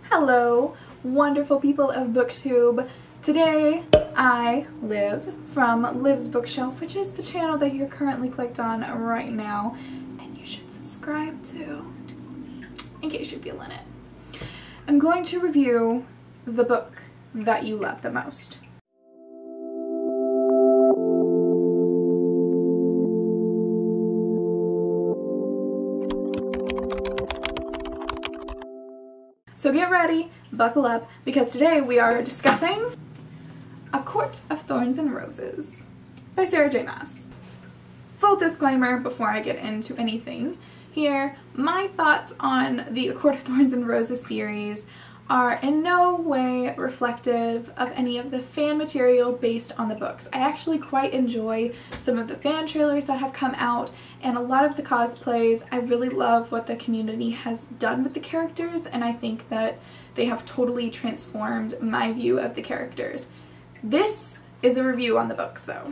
Hello, wonderful people of BookTube. Today I, Liv, from Liv's Bookshelf, which is the channel that you're currently clicked on right now, and you should subscribe to, just in case you're feeling it. I'm going to review the book that you love the most. So get ready, buckle up, because today we are discussing A Court of Thorns and Roses by Sarah J. Maas. Full disclaimer before I get into anything here, my thoughts on the A Court of Thorns and Roses series are in no way reflective of any of the fan material based on the books. I actually quite enjoy some of the fan trailers that have come out and a lot of the cosplays. I really love what the community has done with the characters, and I think that they have totally transformed my view of the characters. This is a review on the books though.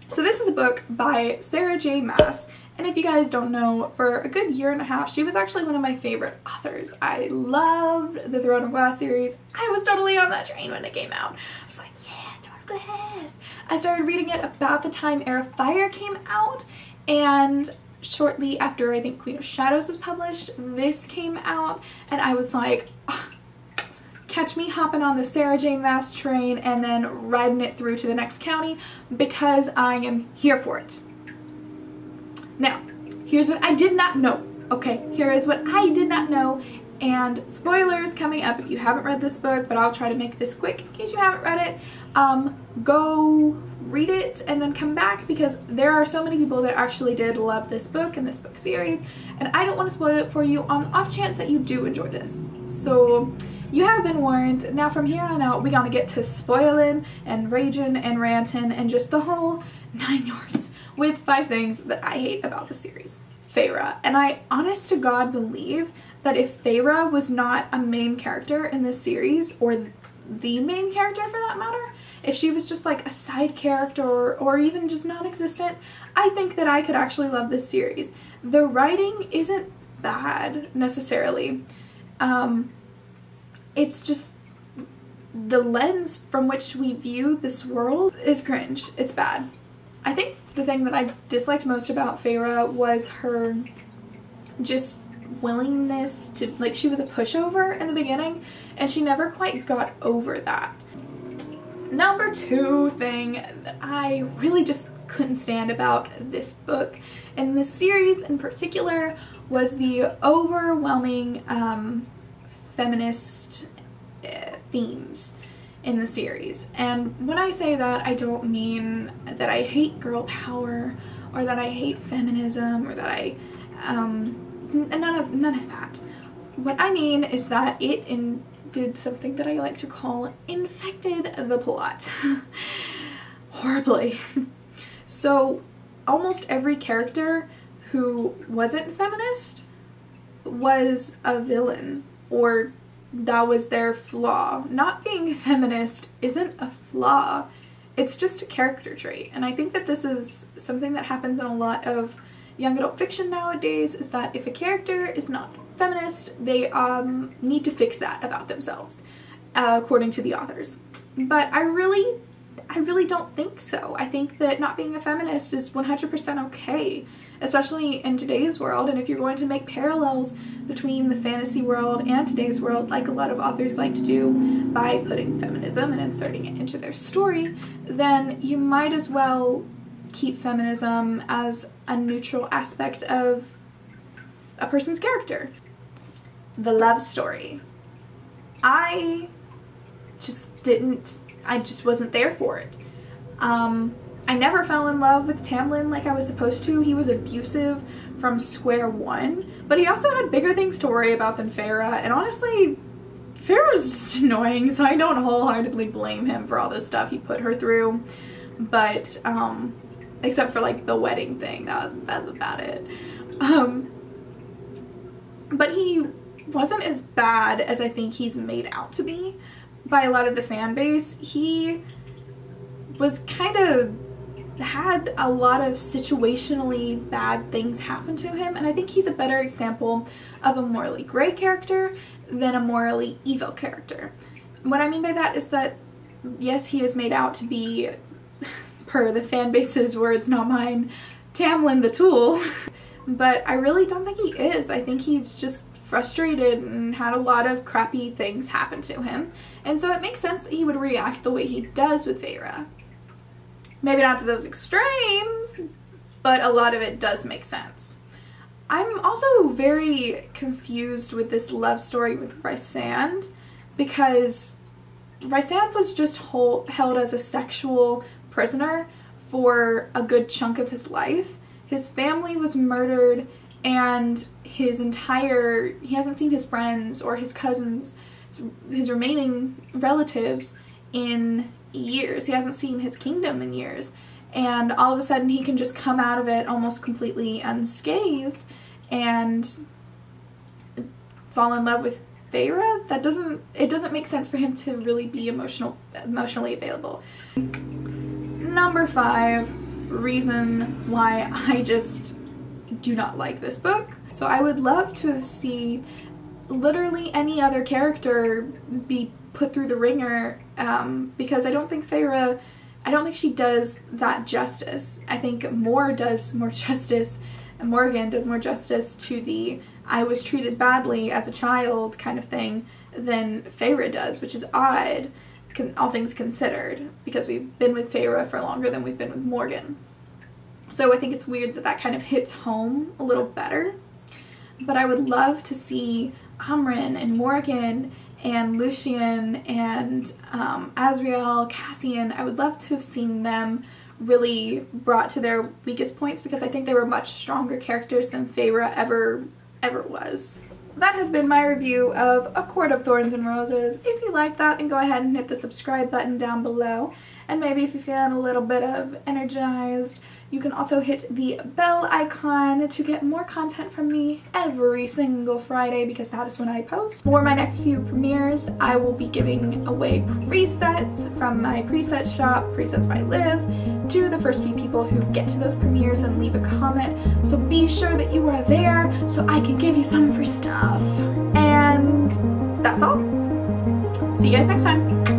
So this is a book by Sarah J. Maas, and if you guys don't know, for a good year and a half, she was actually one of my favorite authors. I loved the Throne of Glass series. I was totally on that train when it came out. I was like, yeah, Throne of Glass. I started reading it about the time Heir of Fire came out, and shortly after I think Queen of Shadows was published, this came out, and I was like, catch me hopping on the Sarah J. Maas train and then riding it through to the next county because I am here for it. Now, here's what I did not know. Okay, here is what I did not know, and spoilers coming up if you haven't read this book, but I'll try to make this quick in case you haven't read it. Go read it and then come back, because there are so many people that actually did love this book and this book series, and I don't want to spoil it for you on the off chance that you do enjoy this. So you have been warned. Now from here on out, we're gonna get to spoiling and raging and ranting and just the whole 9 yards with 5 things that I hate about the series. Feyre. And I honest to God believe that if Feyre was not a main character in this series, or the main character for that matter, if she was just like a side character or even just non-existent, I think that I could actually love this series. The writing isn't bad necessarily. It's just the lens from which we view this world is cringe. It's bad. I think the thing that I disliked most about Feyre was her just willingness to, like, she was a pushover in the beginning and she never quite got over that. Number 2 thing that I really just couldn't stand about this book and this series in particular was the overwhelming feminist themes in the series. And when I say that, I don't mean that I hate girl power or that I hate feminism or that I none of that. What I mean is that it did something that I like to call infected the plot horribly. So almost every character who wasn't feminist was a villain, or that was their flaw. Not being a feminist isn't a flaw, it's just a character trait. And I think that this is something that happens in a lot of young adult fiction nowadays, is that if a character is not feminist, they need to fix that about themselves, according to the authors. But I really don't think so. I think that not being a feminist is 100% okay, especially in today's world. And if you're going to make parallels between the fantasy world and today's world, like a lot of authors like to do by putting feminism and inserting it into their story, then you might as well keep feminism as a neutral aspect of a person's character. The love story. I just wasn't there for it. I never fell in love with Tamlin like I was supposed to. He was abusive from square one, but he also had bigger things to worry about than Feyre, and honestly, Feyre was just annoying, so I don't wholeheartedly blame him for all this stuff he put her through. But, except for like the wedding thing, that's about it. But he wasn't as bad as I think he's made out to be by a lot of the fan base. He was kind of had a lot of situationally bad things happen to him, and I think he's a better example of a morally gray character than a morally evil character. What I mean by that is that, yes, he is made out to be, per the fan base's words, not mine, Tamlin the Tool, but I really don't think he is. I think he's just frustrated and had a lot of crappy things happen to him, and so it makes sense that he would react the way he does with Feyre. Maybe not to those extremes, but a lot of it does make sense. I'm also very confused with this love story with Rhysand, because Rhysand was just held as a sexual prisoner for a good chunk of his life. His family was murdered, and he hasn't seen his friends or his cousins, his remaining relatives, in years. He hasn't seen his kingdom in years. And all of a sudden he can just come out of it almost completely unscathed and fall in love with Feyre? It doesn't make sense for him to really be emotionally available. Number 5, reason why I just do not like this book. So I would love to have seen literally any other character be put through the ringer, because I don't think she does that justice. I think Morgan does more justice to the I was treated badly as a child kind of thing than Feyre does, which is odd, all things considered, because we've been with Feyre for longer than we've been with Morgan. So I think it's weird that that kind of hits home a little better. But I would love to see Amren and Morgan and Lucien and Azriel, Cassian. I would love to have seen them really brought to their weakest points, because I think they were much stronger characters than Feyre ever was. That has been my review of A Court of Thorns and Roses. If you liked that, then go ahead and hit the subscribe button down below. And maybe if you're feeling a little bit of energized, you can also hit the bell icon to get more content from me every single Friday, because that is when I post. For my next few premieres, I will be giving away presets from my preset shop, Presets by Liv, to the first few people who get to those premieres and leave a comment. So be sure that you are there so I can give you some free stuff. And that's all. See you guys next time.